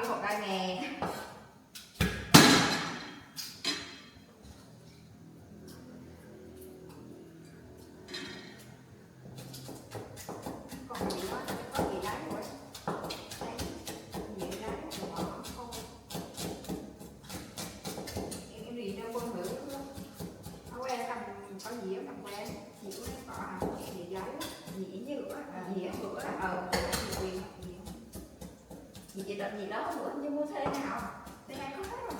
cái hộp đây nè. Còn gì đó, có gì đấy rồi. Đấy, gì đấy rồi bỏ không. Em đi đâu quân thử không? Ở que cầm có gì ở cầm que, gì của nó có à, gì giấy, gì nhựa, gì ở bữa gì chị định gì đó bữa như mua thế nào thế này có hết rồi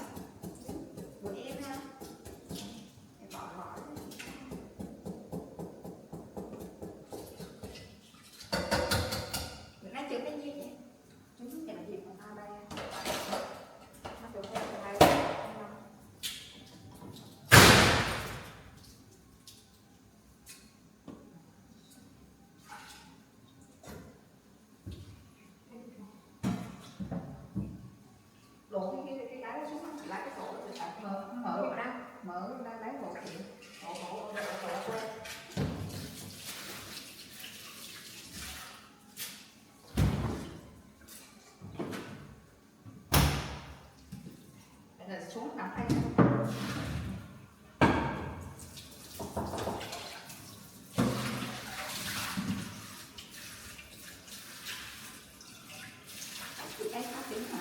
bữa em ha em bỏ bữa nay chưa cái gì vậy chúng cái là gì mà ta đây nó được cái này đổ cái đáy nó xuống lấy cái sổ rồi sạch mở vào đây mở ra lấy một chuyện hộ quên là xuống nằm đây cái phát triển hả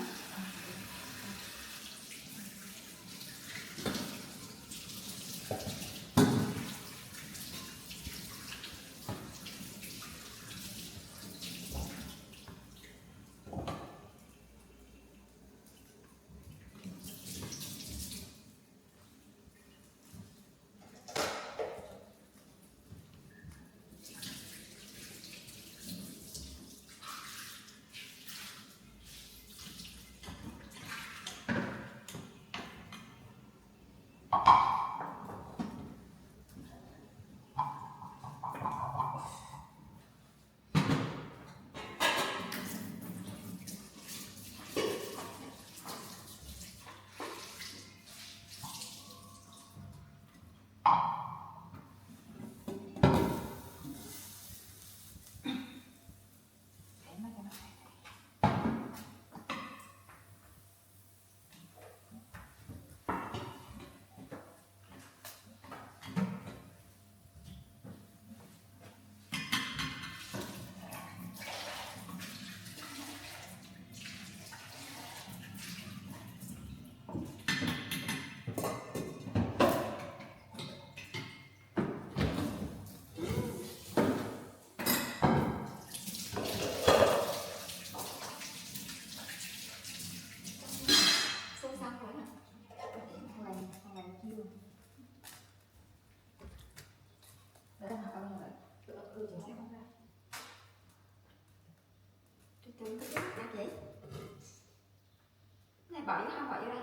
này bỏ không bỏ vô đây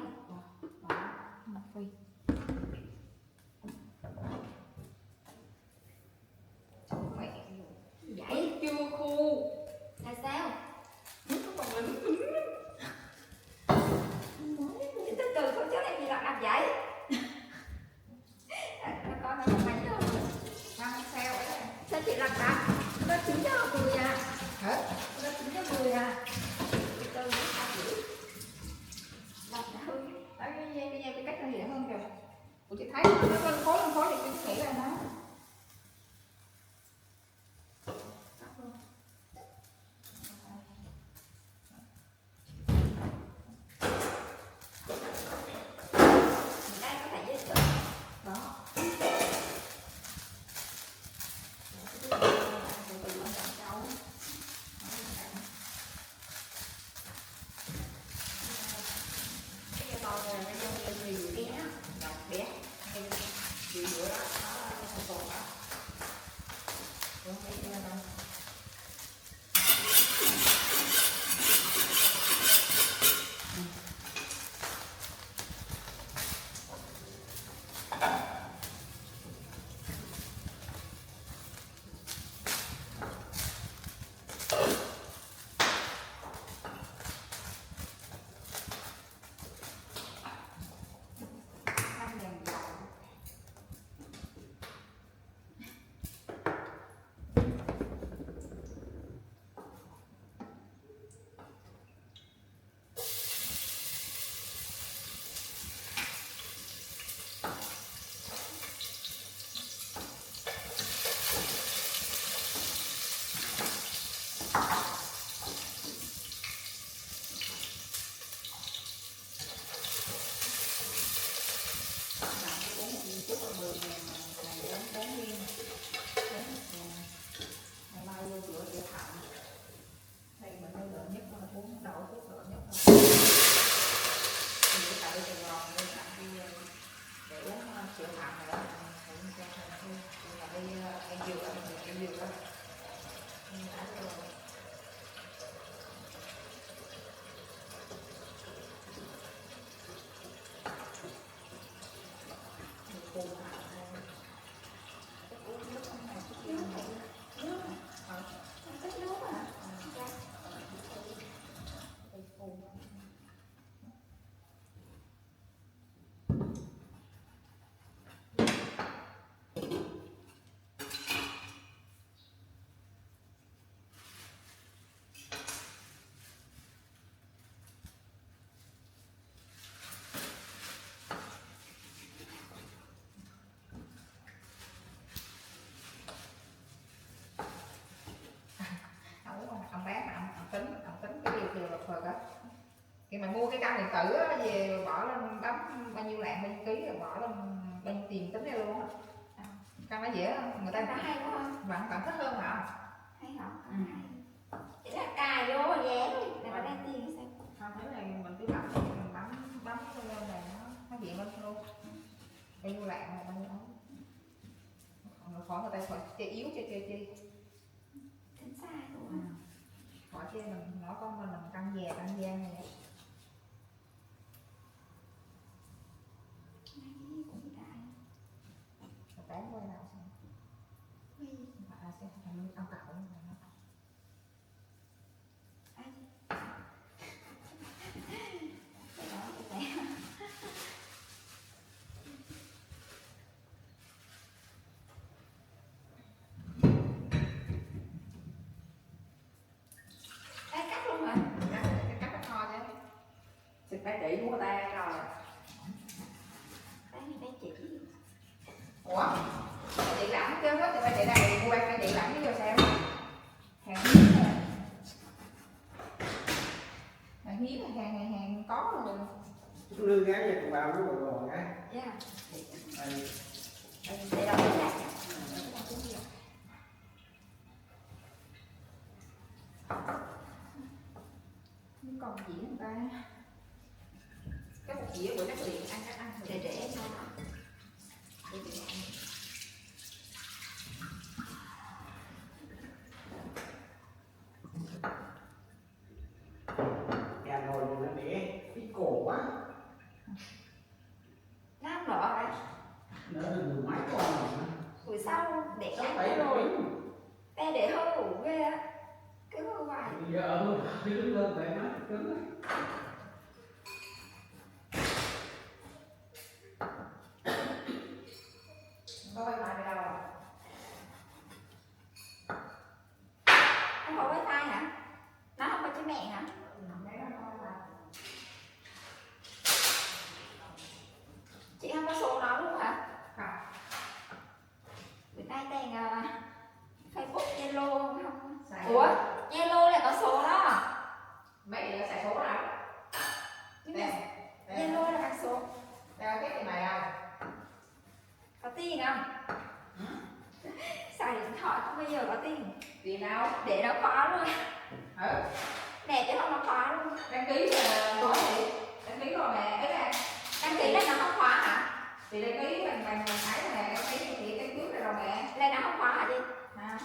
bỏ phi mẹ vậy chưa khô là sao nó còn là nước cứng từ từ thôi chứ em gì làm vậy nó có nó không hay đâu không sao sao chị làm ta nó chín cho người à hả nó chín cho người à từ từ nó sao dữ làm hơn cái cách nó dễ hơn kìa ủa chị thấy nó lên khối thì chị nghĩ là nó bé phù cái uống nước trong này chút nước này nước tích nước hả? Cây phù ông bé mà ông tính cái điều là phật á, khi mà mua cái cân điện tử á, về bỏ lên bấm bao nhiêu lạng bao nhiêu ký rồi bỏ lên bao nhiêu tiền tính ra luôn á. Cân nó dễ không? Người ta hay quá không? Bạn thích hơn hả? Hay hả? Chỉ là cài vô dễ thôi, để mà đăng tiền xem. Không, thế này mình cứ bấm lên này nó hiện lên luôn. Bao nhiêu lạng này bao nhiêu ống. Khỏi người ta khỏi chơi yếu chơi chi. Tính sai luôn. Khỏi chơi mình nói con mình căng gian này. Bán quay nào xem. Bạn xem thành ăn cậu này. Xin phải chỉ của người ta rồi. Cái chỉ. Ủa? Chị lẳng chứ hết thì phải chị này mua phải chị lẳng chứ vô sao? Hàng hiếm nè. Hàng hiếm là hàng có rồi. Chú lương gái vậy còn vào nó rồi á. Dạ. Để đâu cái này. Còn gì người ta? Cái một dĩa của các liền ăn để cho Nhà rồi nó để cái cổ quá. nó không đỏ hả? Nữa là mười mấy con rồi. Buổi sau để Sắp ăn bảy rồi. rồi. Te để hơi ủ ghê á. Cứ hơi hoài. Bây giờ cứ đứng lên vậy má cứng á. Có wifi ở đâu à? Không có wifi hả? Nó không có chữ mẹ hả? Chị không có số nó luôn hả? Không. Bữa nay tên Facebook Zalo không? Ủa? Zalo là có số đó. Mấy giờ xài số nào? Zalo là bằng số. Đeo cái tiền này không? Có tiền không? Xài điện thoại không bao giờ có tiền. Tiền đâu? Để nó khóa luôn. Nè chứ không nó khóa luôn. Đăng ký là có gì? Đăng ký rồi nè, cái này. Đăng ký là nó không khóa hả? Thì đăng ký bằng cái nè, đăng ký thì cái trước này rồi nè. Đây nó không khóa hả chị? Hả?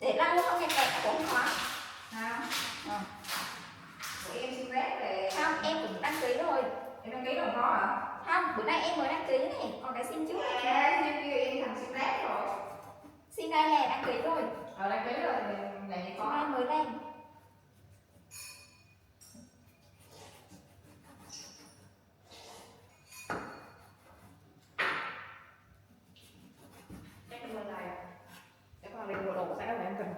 Để lâu không nghe kẹt cũng không khóa. Hả? Của em xin rét về. Không, em cũng đăng ký rồi. Em đăng ký rồi có hả? Không, bữa nay em mới đăng ký này, còn cái sim trước này. Sim kia em thành sim rét rồi. Sim đây nè, đăng ký rồi. Đăng ký rồi thì này có. Sim mới lên. Chắc là bên này. Chắc là lên bộ đồ của em cần.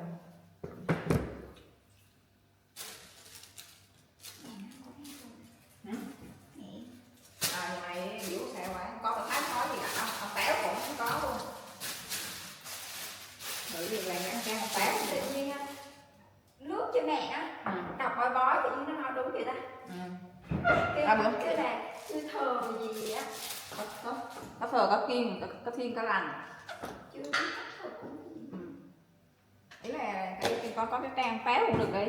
Mày biểu sao vậy? Có một thái khói gì cả không? Ông téo cũng không có luôn. Thử việc làm ăn ra ông téo để đi nước cho mẹ á. Đọc bói bói tự nhiên nó nói đúng vậy ta. Cái là sư thờ gì á. Có thờ có kim, có thiên có lành. Chưa biết thờ cũng. Ý là có cái trang téo cũng được đi.